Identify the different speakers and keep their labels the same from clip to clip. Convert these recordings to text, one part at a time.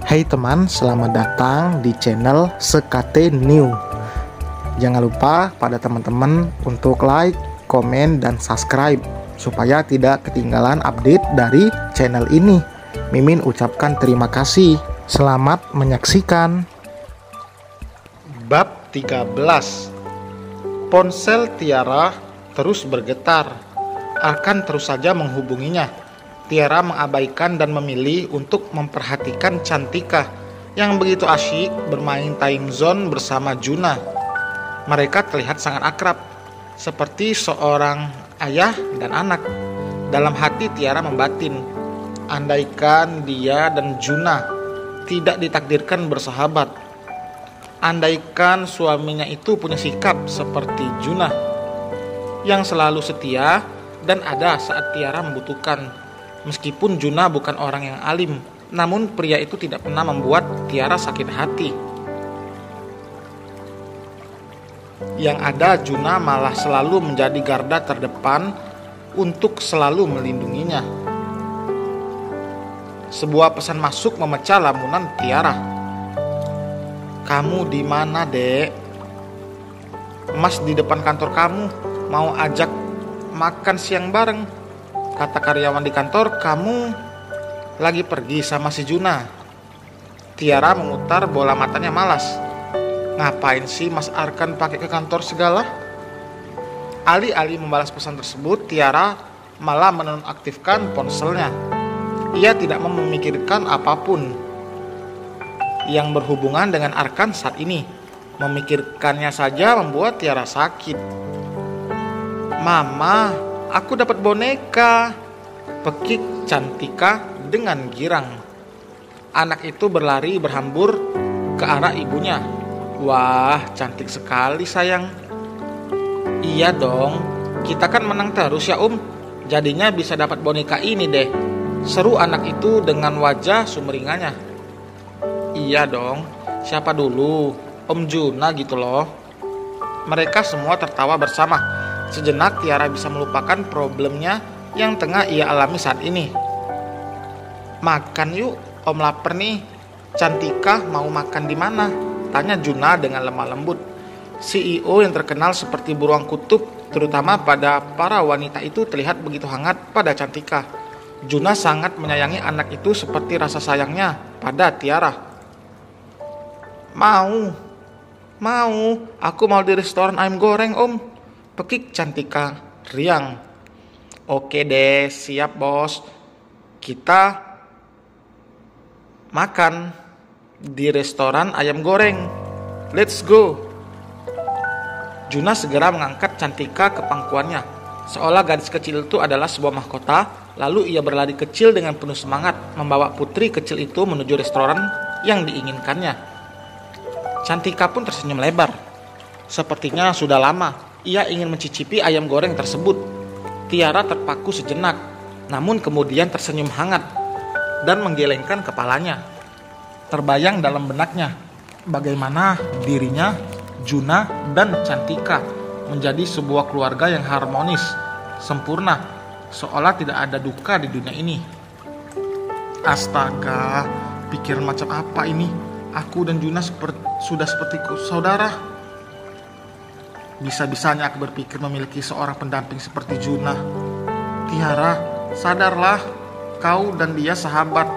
Speaker 1: Hai teman, selamat datang di channel Sekate New. Jangan lupa pada teman-teman untuk like, komen, dan subscribe supaya tidak ketinggalan update dari channel ini. Mimin ucapkan terima kasih. Selamat menyaksikan. Bab 13. Ponsel Tiara terus bergetar. Arkan terus saja menghubunginya. Tiara mengabaikan dan memilih untuk memperhatikan Cantika yang begitu asyik bermain time zone bersama Juna. Mereka terlihat sangat akrab, seperti seorang ayah dan anak. Dalam hati Tiara membatin, andaikan dia dan Juna tidak ditakdirkan bersahabat. Andaikan suaminya itu punya sikap seperti Juna, yang selalu setia dan ada saat Tiara membutuhkan. Meskipun Juna bukan orang yang alim, namun pria itu tidak pernah membuat Tiara sakit hati. Yang ada Juna malah selalu menjadi garda terdepan untuk selalu melindunginya. Sebuah pesan masuk memecah lamunan Tiara. "Kamu di mana, Dek? Mas di depan kantor kamu, mau ajak makan siang bareng. Kata karyawan di kantor, kamu lagi pergi sama si Juna." Tiara memutar bola matanya malas. "Ngapain sih Mas Arkan pakai ke kantor segala?" Alih-alih membalas pesan tersebut, Tiara malah menonaktifkan ponselnya. Ia tidak mau memikirkan apapun yang berhubungan dengan Arkan saat ini. Memikirkannya saja membuat Tiara sakit. "Mama, aku dapat boneka," pekik Cantika dengan girang. Anak itu berlari berhambur ke arah ibunya. "Wah, cantik sekali sayang." "Iya dong, kita kan menang terus ya jadinya bisa dapat boneka ini deh," seru anak itu dengan wajah sumringahnya. "Iya dong, siapa dulu? Om Juna gitu loh." Mereka semua tertawa bersama. Sejenak Tiara bisa melupakan problemnya yang tengah ia alami saat ini. "Makan yuk, Om lapar nih." "Cantika mau makan di mana?" tanya Juna dengan lemah lembut. CEO yang terkenal seperti beruang kutub, terutama pada para wanita itu, terlihat begitu hangat pada Cantika. Juna sangat menyayangi anak itu seperti rasa sayangnya pada Tiara. Mau, aku mau di restoran ayam goreng Om," pekik Cantika riang. "Oke deh, siap bos. Kita makan di restoran ayam goreng. Let's go." Juna segera mengangkat Cantika ke pangkuannya, seolah gadis kecil itu adalah sebuah mahkota. Lalu ia berlari kecil dengan penuh semangat, membawa putri kecil itu menuju restoran yang diinginkannya. Cantika pun tersenyum lebar. Sepertinya sudah lama ia ingin mencicipi ayam goreng tersebut. Tiara terpaku sejenak, namun kemudian tersenyum hangat dan menggelengkan kepalanya. Terbayang dalam benaknya bagaimana dirinya, Juna, dan Cantika menjadi sebuah keluarga yang harmonis, sempurna, seolah tidak ada duka di dunia ini. Astaga, pikiran macam apa ini? Aku dan Juna sudah seperti saudara. Bisa-bisanya aku berpikir memiliki seorang pendamping seperti Juna. Tiara, sadarlah, kau dan dia sahabat.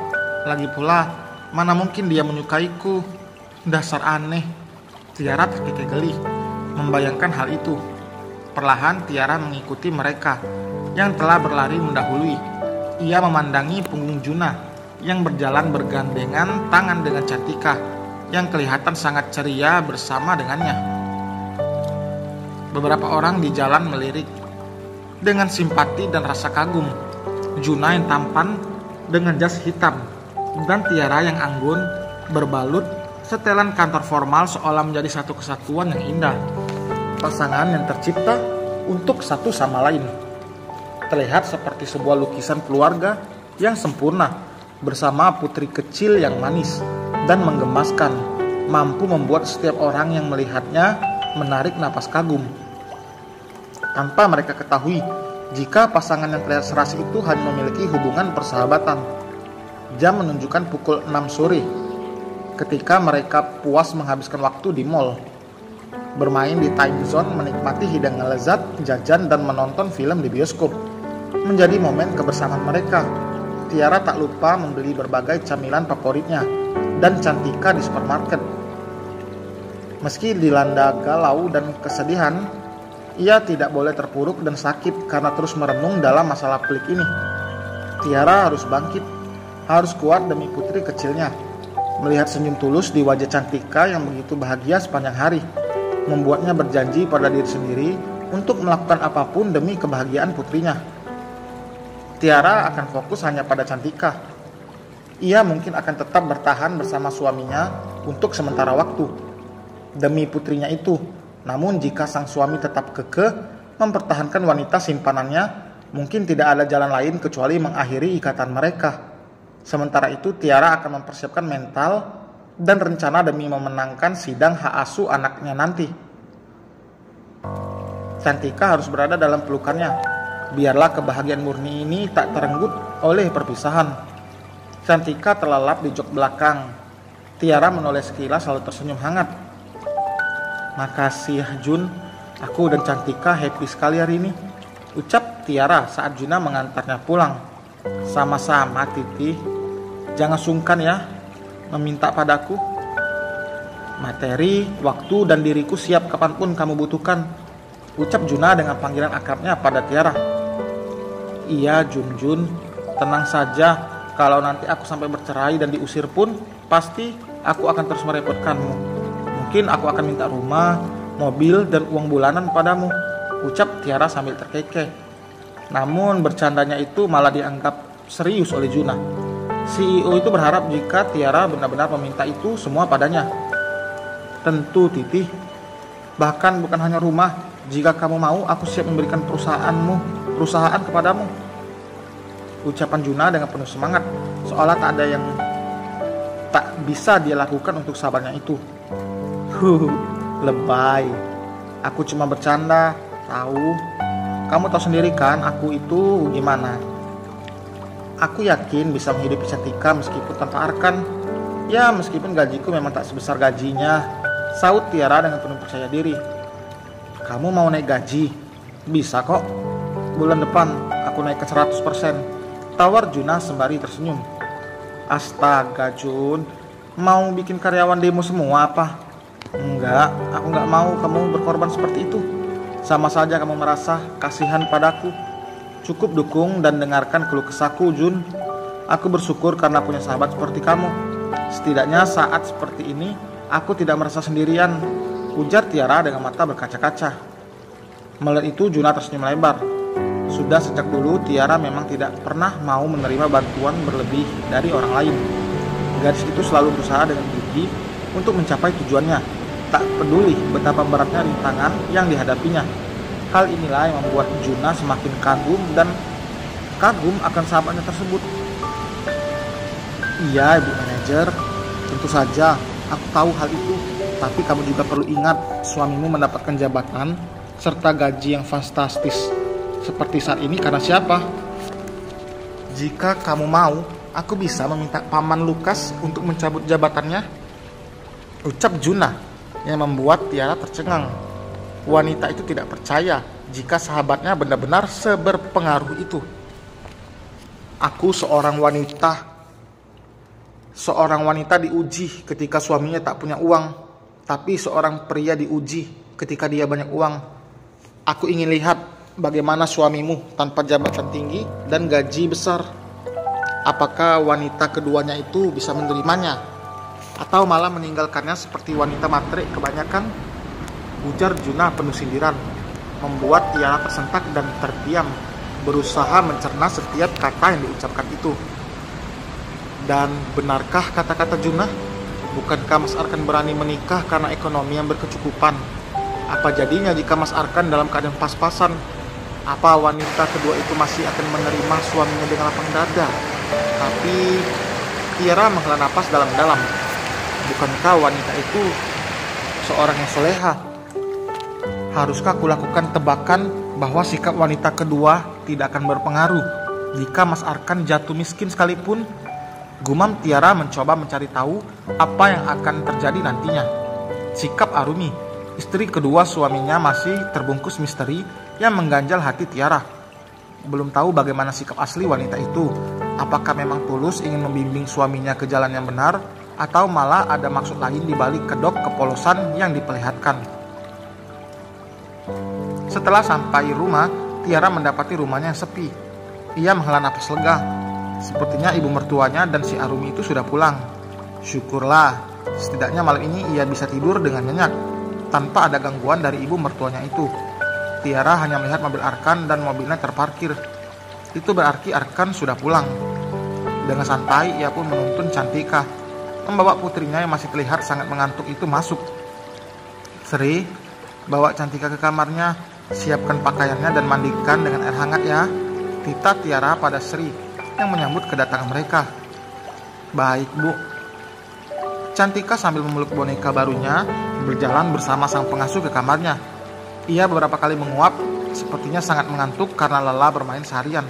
Speaker 1: Lagi pula, mana mungkin dia menyukaiku? Dasar aneh. Tiara terkikik geli membayangkan hal itu. Perlahan Tiara mengikuti mereka yang telah berlari mendahului. Ia memandangi punggung Juna yang berjalan bergandengan tangan dengan Cantika yang kelihatan sangat ceria bersama dengannya. Beberapa orang di jalan melirik dengan simpati dan rasa kagum. Juna yang tampan dengan jas hitam dan Tiara yang anggun berbalut setelan kantor formal seolah menjadi satu kesatuan yang indah. Pasangan yang tercipta untuk satu sama lain. Terlihat seperti sebuah lukisan keluarga yang sempurna bersama putri kecil yang manis dan menggemaskan, mampu membuat setiap orang yang melihatnya menarik napas kagum. Tanpa mereka ketahui, jika pasangan yang terlihat serasi itu hanya memiliki hubungan persahabatan. Jam menunjukkan pukul 6 sore. ketika mereka puas menghabiskan waktu di mall, bermain di time zone, menikmati hidangan lezat, jajan, dan menonton film di bioskop. Menjadi momen kebersamaan mereka. Tiara tak lupa membeli berbagai camilan favoritnya dan Cantika di supermarket. Meski dilanda galau dan kesedihan, ia tidak boleh terpuruk dan sakit karena terus merenung dalam masalah pelik ini. Tiara harus bangkit, harus kuat demi putri kecilnya. Melihat senyum tulus di wajah Cantika yang begitu bahagia sepanjang hari, membuatnya berjanji pada diri sendiri untuk melakukan apapun demi kebahagiaan putrinya. Tiara akan fokus hanya pada Cantika. Ia mungkin akan tetap bertahan bersama suaminya untuk sementara waktu demi putrinya itu. Namun jika sang suami tetap kekeh mempertahankan wanita simpanannya, mungkin tidak ada jalan lain kecuali mengakhiri ikatan mereka. Sementara itu Tiara akan mempersiapkan mental dan rencana demi memenangkan sidang hak asuh anaknya nanti. Cantika harus berada dalam pelukannya. Biarlah kebahagiaan murni ini tak terenggut oleh perpisahan. Cantika terlelap di jok belakang. Tiara menoleh sekilas lalu tersenyum hangat. "Makasih Jun, aku dan Cantika happy sekali hari ini," ucap Tiara saat Juna mengantarnya pulang. "Sama-sama Titi, jangan sungkan ya meminta padaku. Materi, waktu, dan diriku siap kapanpun kamu butuhkan," ucap Juna dengan panggilan akrabnya pada Tiara. "Iya Jun, tenang saja, kalau nanti aku sampai bercerai dan diusir pun, pasti aku akan terus merepotkanmu. Mungkin aku akan minta rumah, mobil, dan uang bulanan padamu," ucap Tiara sambil terkekeh. Namun bercandanya itu malah dianggap serius oleh Juna. CEO itu berharap jika Tiara benar-benar meminta itu semua padanya. "Tentu Titi, bahkan bukan hanya rumah, jika kamu mau aku siap memberikan perusahaan kepadamu," ucapan Juna dengan penuh semangat, seolah tak ada yang tak bisa dia lakukan untuk sahabatnya itu. Lebay. Aku cuma bercanda, tahu. Kamu tahu sendiri kan aku itu gimana. Aku yakin bisa menghidupi Cantika meskipun tanpa Arkan. Ya meskipun gajiku memang tak sebesar gajinya, saut Tiara dengan penuh percaya diri. "Kamu mau naik gaji? Bisa kok. Bulan depan aku naik ke 100%, tawar Juna sembari tersenyum. "Astaga Jun, mau bikin karyawan demo semua apa?" "Enggak, aku enggak mau kamu berkorban seperti itu. Sama saja kamu merasa kasihan padaku. Cukup dukung dan dengarkan keluh kesahku Jun. Aku bersyukur karena punya sahabat seperti kamu. Setidaknya saat seperti ini aku tidak merasa sendirian," ujar Tiara dengan mata berkaca-kaca. Melihat itu Juna tersenyum lebar. Sudah sejak dulu Tiara memang tidak pernah mau menerima bantuan berlebih dari orang lain. Gadis itu selalu berusaha dengan gigih untuk mencapai tujuannya, tak peduli betapa beratnya rintangan yang dihadapinya. Hal inilah yang membuat Juna semakin kagum akan sahabatnya tersebut. "Iya Ibu Manajer, tentu saja aku tahu hal itu. Tapi kamu juga perlu ingat, suamimu mendapatkan jabatan serta gaji yang fantastis seperti saat ini karena siapa? Jika kamu mau, aku bisa meminta Paman Lukas untuk mencabut jabatannya," ucap Juna yang membuat Tiara tercengang. Wanita itu tidak percaya jika sahabatnya benar-benar seberpengaruh itu. "Aku seorang wanita diuji ketika suaminya tak punya uang, tapi seorang pria diuji ketika dia banyak uang. Aku ingin lihat bagaimana suamimu tanpa jabatan tinggi dan gaji besar. Apakah wanita keduanya itu bisa menerimanya, atau malah meninggalkannya seperti wanita matre kebanyakan?" ujar Juna penuh sindiran, membuat Tiara tersentak dan terdiam, berusaha mencerna setiap kata yang diucapkan itu. Dan benarkah kata-kata Juna? Bukankah Mas Arkan berani menikah karena ekonomi yang berkecukupan? Apa jadinya jika Mas Arkan dalam keadaan pas-pasan? Apa wanita kedua itu masih akan menerima suaminya dengan lapang dada? Tapi Tiara menghela napas dalam-dalam. Bukankah wanita itu seorang yang soleha? Haruskah aku lakukan tebakan bahwa sikap wanita kedua tidak akan berpengaruh jika Mas Arkan jatuh miskin sekalipun? Gumam Tiara mencoba mencari tahu apa yang akan terjadi nantinya. Sikap Arumi, istri kedua suaminya, masih terbungkus misteri yang mengganjal hati Tiara. Belum tahu bagaimana sikap asli wanita itu. Apakah memang tulus ingin membimbing suaminya ke jalan yang benar, atau malah ada maksud lain di balik kedok kepolosan yang diperlihatkan. Setelah sampai rumah, Tiara mendapati rumahnya yang sepi. Ia menghela napas lega. Sepertinya ibu mertuanya dan si Arumi itu sudah pulang. Syukurlah, setidaknya malam ini ia bisa tidur dengan nyenyak, tanpa ada gangguan dari ibu mertuanya itu. Tiara hanya melihat mobil Arkan dan mobilnya terparkir. Itu berarti Arkan sudah pulang. Dengan santai ia pun menuntun Cantika, membawa putrinya yang masih terlihat sangat mengantuk itu masuk. Sri, bawa Cantika ke kamarnya, siapkan pakaiannya dan mandikan dengan air hangat ya, titah Tiara pada Sri yang menyambut kedatangan mereka. Baik, Bu. Cantika sambil memeluk boneka barunya berjalan bersama sang pengasuh ke kamarnya. Ia beberapa kali menguap, sepertinya sangat mengantuk karena lelah bermain seharian.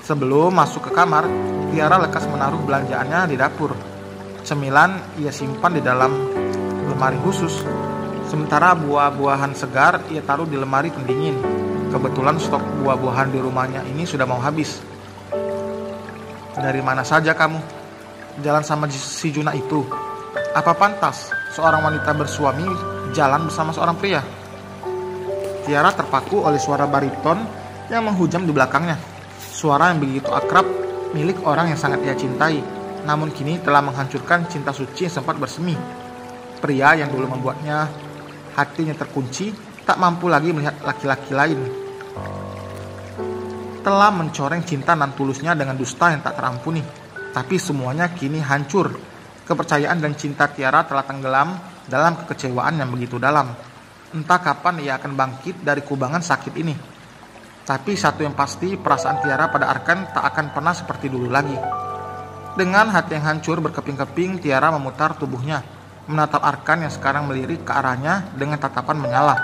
Speaker 1: Sebelum masuk ke kamar, Tiara lekas menaruh belanjaannya di dapur. Cemilan ia simpan di dalam lemari khusus. Sementara buah-buahan segar ia taruh di lemari pendingin. Kebetulan stok buah-buahan di rumahnya ini sudah mau habis. Dari mana saja kamu? Jalan sama si Juna itu? Apa pantas seorang wanita bersuami jalan bersama seorang pria? Tiara terpaku oleh suara bariton yang menghujam di belakangnya. Suara yang begitu akrab, milik orang yang sangat ia cintai, namun kini telah menghancurkan cinta suci yang sempat bersemi. Pria yang dulu membuatnya hatinya terkunci, tak mampu lagi melihat laki-laki lain, telah mencoreng cinta nan tulusnya dengan dusta yang tak terampuni. Tapi semuanya kini hancur. Kepercayaan dan cinta Tiara telah tenggelam dalam kekecewaan yang begitu dalam. Entah kapan ia akan bangkit dari kubangan sakit ini. Tapi satu yang pasti, perasaan Tiara pada Arkan tak akan pernah seperti dulu lagi. Dengan hati yang hancur berkeping-keping, Tiara memutar tubuhnya, menatap Arkan yang sekarang melirik ke arahnya dengan tatapan menyala.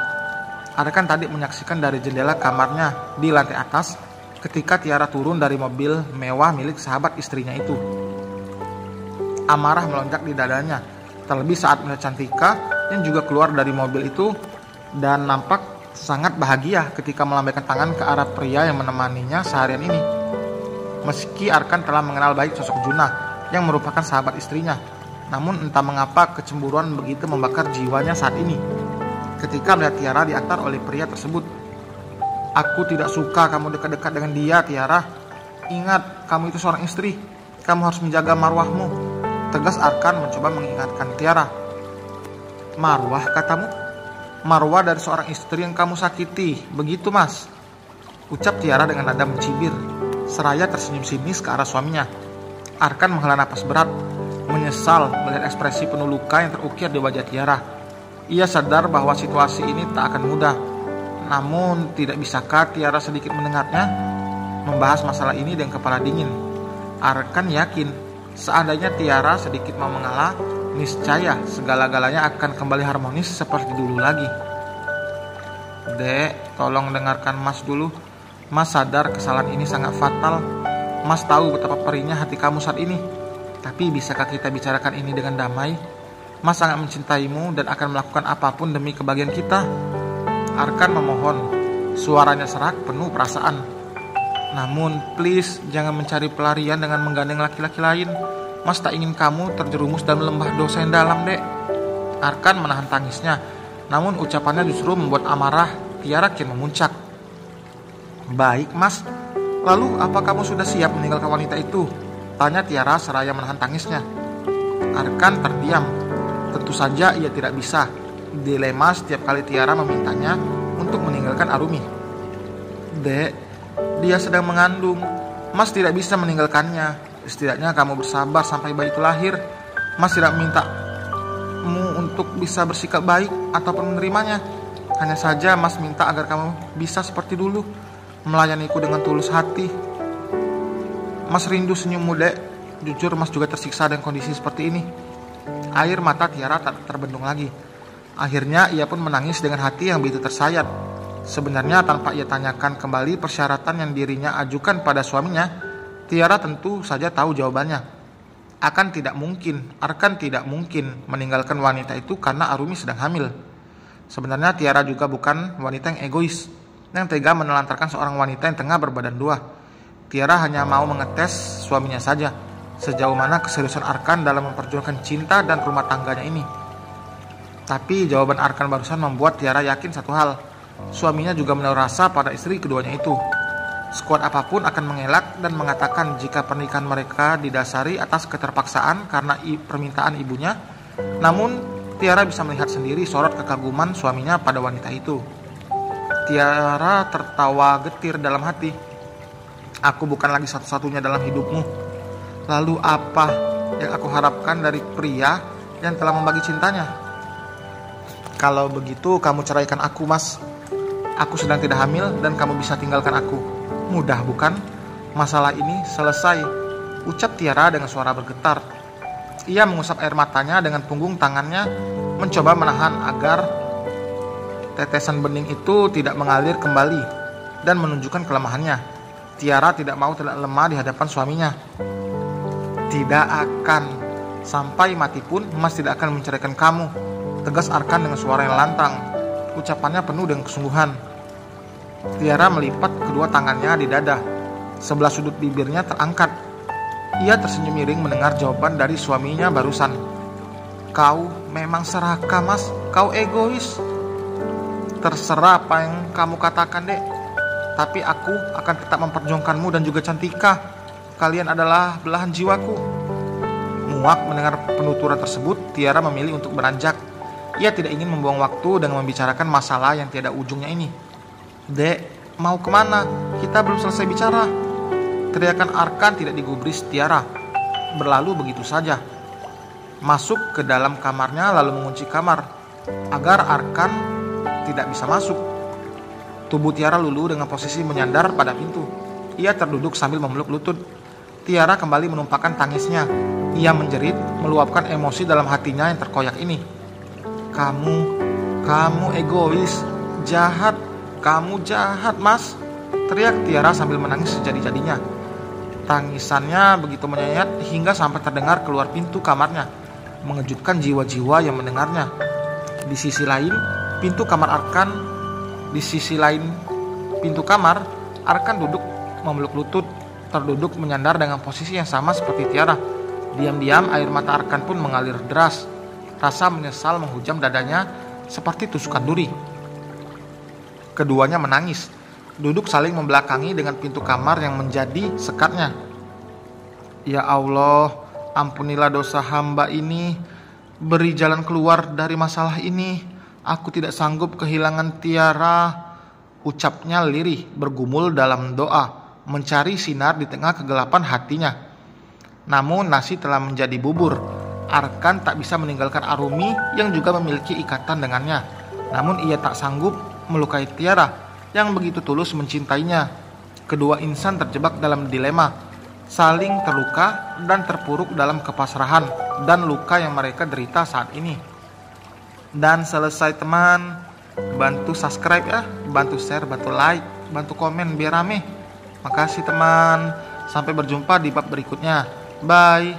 Speaker 1: Arkan tadi menyaksikan dari jendela kamarnya di lantai atas ketika Tiara turun dari mobil mewah milik sahabat istrinya itu. Amarah melonjak di dadanya, terlebih saat melihat Cantika yang juga keluar dari mobil itu dan nampak sangat bahagia ketika melambaikan tangan ke arah pria yang menemaninya seharian ini. Meski Arkan telah mengenal baik sosok Juna yang merupakan sahabat istrinya, namun entah mengapa kecemburuan begitu membakar jiwanya saat ini ketika melihat Tiara diantar oleh pria tersebut. Aku tidak suka kamu dekat-dekat dengan dia, Tiara. Ingat, kamu itu seorang istri. Kamu harus menjaga marwahmu, tegas Arkan mencoba mengingatkan Tiara. Marwah katamu? Marwah dari seorang istri yang kamu sakiti, begitu mas? Ucap Tiara dengan nada mencibir, seraya tersenyum sinis ke arah suaminya. Arkan menghela napas berat, menyesal melihat ekspresi penuh luka yang terukir di wajah Tiara. Ia sadar bahwa situasi ini tak akan mudah. Namun tidak bisakah Tiara sedikit mendengarnya membahas masalah ini dengan kepala dingin? Arkan yakin seandainya Tiara sedikit mau mengalah, niscaya segala-galanya akan kembali harmonis seperti dulu lagi. Dek, tolong dengarkan Mas dulu. Mas sadar kesalahan ini sangat fatal. Mas tahu betapa perihnya hati kamu saat ini. Tapi bisakah kita bicarakan ini dengan damai? Mas sangat mencintaimu dan akan melakukan apapun demi kebahagiaan kita. Arkan memohon, suaranya serak penuh perasaan. Namun please jangan mencari pelarian dengan menggandeng laki-laki lain. Mas tak ingin kamu terjerumus dalam lembah dosa yang dalam, dek. Arkan menahan tangisnya, namun ucapannya justru membuat amarah Tiara kian memuncak. Baik mas, lalu apa kamu sudah siap meninggalkan wanita itu? Tanya Tiara seraya menahan tangisnya. Arkan terdiam. Tentu saja ia tidak bisa. Dilema setiap kali Tiara memintanya untuk meninggalkan Arumi. Dek, dia sedang mengandung. Mas tidak bisa meninggalkannya. Setidaknya kamu bersabar sampai bayi itu lahir. Mas tidak mintamu untuk bisa bersikap baik ataupun menerimanya. Hanya saja Mas minta agar kamu bisa seperti dulu, melayaniku dengan tulus hati. Mas rindu senyummu, dek. Jujur Mas juga tersiksa dengan kondisi seperti ini. Air mata Tiara tak terbendung lagi. Akhirnya ia pun menangis dengan hati yang begitu tersayat. Sebenarnya tanpa ia tanyakan kembali persyaratan yang dirinya ajukan pada suaminya, Tiara tentu saja tahu jawabannya. Arkan tidak mungkin meninggalkan wanita itu karena Arumi sedang hamil. Sebenarnya Tiara juga bukan wanita yang egois, yang tega menelantarkan seorang wanita yang tengah berbadan dua. Tiara hanya mau mengetes suaminya saja, sejauh mana keseriusan Arkan dalam memperjuangkan cinta dan rumah tangganya ini. Tapi jawaban Arkan barusan membuat Tiara yakin satu hal, suaminya juga menaruh rasa pada istri keduanya itu. Sekuat apapun akan mengelak dan mengatakan jika pernikahan mereka didasari atas keterpaksaan karena permintaan ibunya. Namun, Tiara bisa melihat sendiri sorot kekaguman suaminya pada wanita itu. Tiara tertawa getir dalam hati. Aku bukan lagi satu-satunya dalam hidupmu. Lalu apa yang aku harapkan dari pria yang telah membagi cintanya? Kalau begitu kamu ceraikan aku, Mas. Aku sedang tidak hamil dan kamu bisa tinggalkan aku. Mudah bukan? Masalah ini selesai, ucap Tiara dengan suara bergetar. Ia mengusap air matanya dengan punggung tangannya, mencoba menahan agar tetesan bening itu tidak mengalir kembali dan menunjukkan kelemahannya. Tiara tidak mau terlihat lemah di hadapan suaminya. Tidak akan, sampai mati pun Mas tidak akan menceraikan kamu, tegas Arkan dengan suara yang lantang. Ucapannya penuh dengan kesungguhan. Tiara melipat kedua tangannya di dada. Sebelah sudut bibirnya terangkat. Ia tersenyum miring mendengar jawaban dari suaminya barusan. Kau memang serakah, Mas. Kau egois. Terserah apa yang kamu katakan, Dek. Tapi aku akan tetap memperjuangkanmu dan juga Cantika. Kalian adalah belahan jiwaku. Muak mendengar penuturan tersebut, Tiara memilih untuk beranjak. Ia tidak ingin membuang waktu dengan membicarakan masalah yang tiada ujungnya ini. Dek, mau kemana? Kita belum selesai bicara. Teriakan Arkan tidak digubris Tiara. Berlalu begitu saja. Masuk ke dalam kamarnya lalu mengunci kamar agar Arkan tidak bisa masuk. Tubuh Tiara luluh dengan posisi menyandar pada pintu. Ia terduduk sambil memeluk lutut. Tiara kembali menumpahkan tangisnya. Ia menjerit, meluapkan emosi dalam hatinya yang terkoyak ini. Kamu egois, jahat. Kamu jahat, Mas, teriak Tiara sambil menangis sejadi-jadinya. Tangisannya begitu menyayat hingga sampai terdengar keluar pintu kamarnya, mengejutkan jiwa-jiwa yang mendengarnya. Di sisi lain pintu kamar, Arkan duduk memeluk lutut, terduduk menyandar dengan posisi yang sama seperti Tiara. Diam-diam air mata Arkan pun mengalir deras. Rasa menyesal menghujam dadanya seperti tusukan duri. Keduanya menangis, duduk saling membelakangi dengan pintu kamar yang menjadi sekatnya. Ya Allah, ampunilah dosa hamba ini. Beri jalan keluar dari masalah ini. Aku tidak sanggup kehilangan Tiara. Ucapnya lirih, bergumul dalam doa, mencari sinar di tengah kegelapan hatinya. Namun nasi telah menjadi bubur. Arkan tak bisa meninggalkan Arumi yang juga memiliki ikatan dengannya. Namun ia tak sanggup melukai Tiara yang begitu tulus mencintainya. Kedua insan terjebak dalam dilema, saling terluka dan terpuruk dalam kepasrahan dan luka yang mereka derita saat ini. Dan selesai, teman. Bantu subscribe ya, bantu share, bantu like, bantu komen biar rame. Makasih teman. Sampai berjumpa di bab berikutnya. Bye.